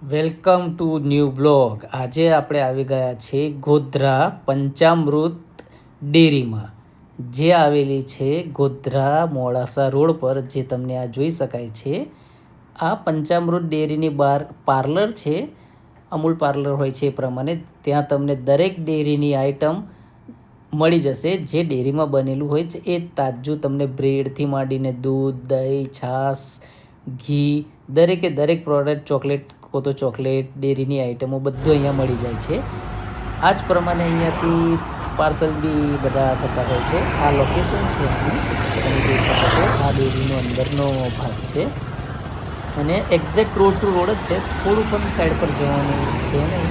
Welcome to new blog. આજે આપણે આવી ગયા છીએ ગોધરા પંચામૃત ડેરીમાં, જે આવેલી છે ગોધરા મોડાસા રોડ પર, જે તમને આ જોઈ શકાય છે. આ પંચામૃત ડેરીની બહાર પાર્લર છે, અમૂલ પાર્લર હોય છે એ પ્રમાણે. ત્યાં તમને દરેક ડેરીની આઇટમ મળી જશે, જે ડેરીમાં બનેલું હોય છે એ તાજું. તમને બ્રેડથી માંડીને દૂધ, દહીં, છાશ, ઘી, દરેકે દરેક પ્રોડક્ટ, ચોકલેટ કો તો ચોકલેટ, ડેરીની આઇટમો બધું અહીંયા મળી જાય છે. આ જ પ્રમાણે અહીંયાથી પાર્સલ બી બધા થતા હોય છે. આ લોકેશન છે આપણું, તમે જોઈ શકો છો. આ ડેરીનો અંદરનો ભાગ છે અને એક્ઝેક્ટ રોડ ટુ રોડ જ છે. થોડું પણ સાઈડ પર જવાનું છે નહીં,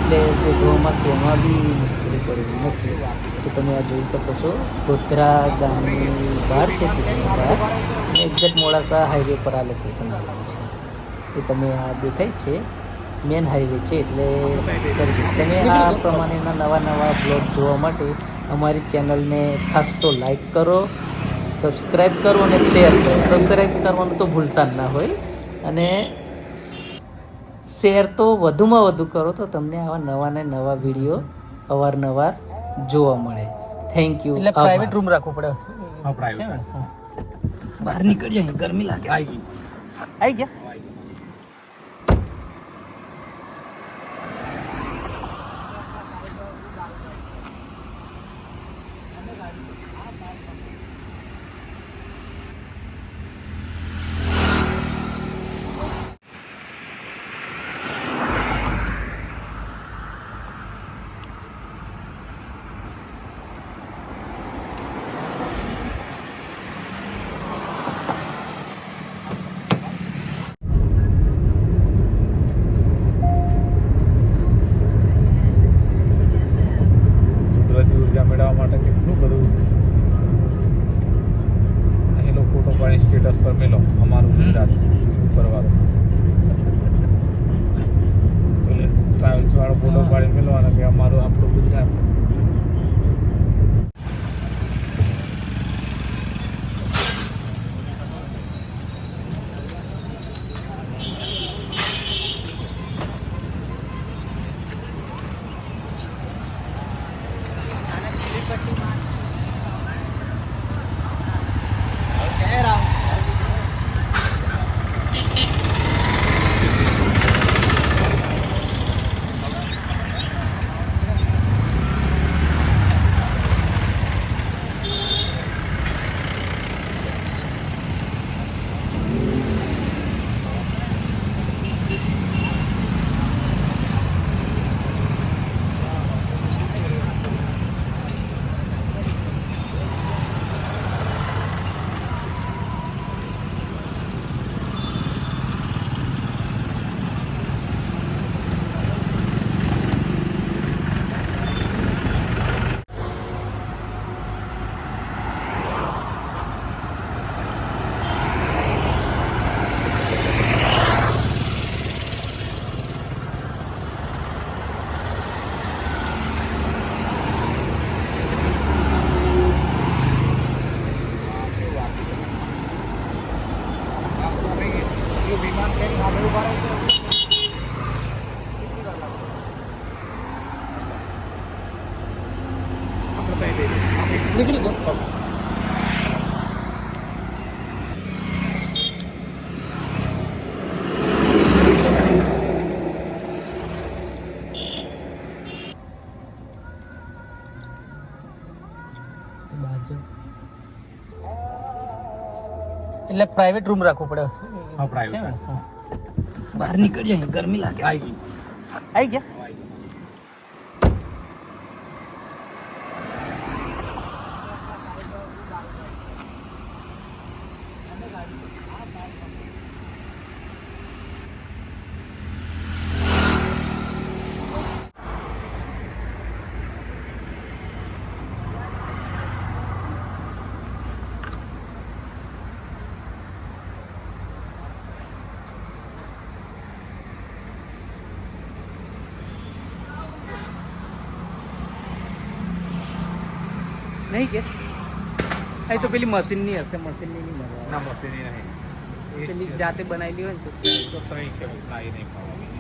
એટલે શોધવામાં તેમાં બી મુશ્કેલી પડેલી નથી. તો તમે આ જોઈ શકો છો, ગોધરા ગામની બહાર છે, સિટીની બહાર, અને એક્ઝેક્ટ મોડાસા હાઈવે પર આ લોકેશન આવેલું છે. એ તમે આ દેખાય છે મેન હાઈવે છે, એટલે તમે આ પ્રમાણેના નવા નવા બ્લોગ જોવા માટે અમારી ચેનલને ખાસ તો લાઈક કરો, સબસ્ક્રાઈબ કરો અને શેર કરો. સબસ્ક્રાઈબ કરવાનું તો ભૂલતા જ ના હોય, અને શેર તો વધુમાં વધુ કરો, તો તમને આવા નવા ને નવા વિડીયો અવારનવાર જોવા મળે. Thank you. એટલે પ્રાઇવેટ રૂમ રાખવો પડે. હા, પ્રાઇવેટ. બહાર નીકળી જાય, ગરમી લાગે. આવી ગયા. મેળવવા માટે કેટલું બધું અહીં લોકો ફોટો પાડી સ્ટેટસ પર મેલો અમારું ગુજરાત ઉપરવાળો, ટ્રાવેલ્સ વાળો ફોટો પાડી મેળવાનો કે અમારું આપણું ગુજરાત. નીકળી ગયો. એટલે પ્રાઇવેટ રૂમ રાખવો પડે. હા, પ્રાઇવેટ. બહાર નીકળી જાય, ગરમી લાગે. આવી ગયા. નહીં કે અહીં તો પેલી મશીનની હશે, મશીનની નહીં મળે. ના, મશીની નહીં. પેલી જાતે બનાવેલી હોય ને તો તો ત્રણ છે ના એ નહીં ખાવાનું